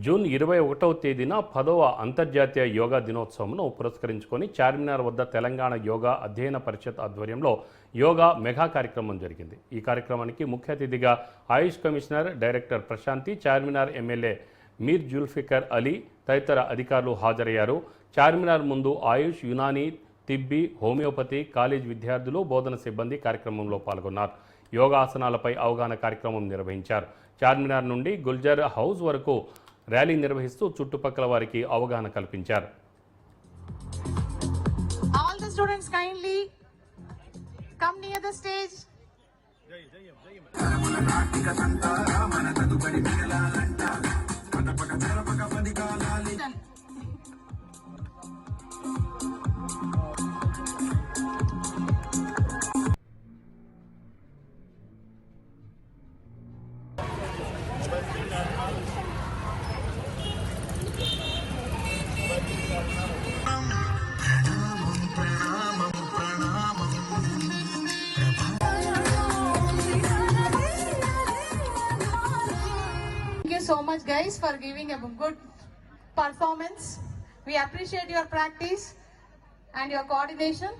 June 21వ తేదీన 10వ అంతర్జాతీయ యోగా దినోత్సవంను పురస్కరించుకొని చార్మినార్ వద్ద తెలంగాణ యోగా అధ్యయన పరిషత్ ఆధ్వర్యంలో యోగా మెగా కార్యక్రమం జరిగింది. ఈ కార్యక్రమానికి ముఖ్య అతిథిగా Ayush commissioner director Prashanti, Charminar MLA Mir Zulfiqar Ali తదితర అధికారులు హాజరయ్యారు. చార్మినార్ ముందు ఆయుష్, యునానీ, తిబ్బి, హోమియోపతి కాలేజ్ విద్యార్థులు, బోధన సిబ్బంది కార్యక్రమంలో పాల్గొన్నారు. యోగాసనాలపై అవగాహన కార్యక్రమం నిర్వహించారు. చార్మినార్ నుండి గుల్జర్ హౌస్ వరకు ర్యాలీ నిర్వహిస్తూ చుట్టుపక్కల వారికి అవగాహన కల్పించారు. All the students kindly come near the stage. Thank you so much guys for giving a good performance. We appreciate your practice and your coordination.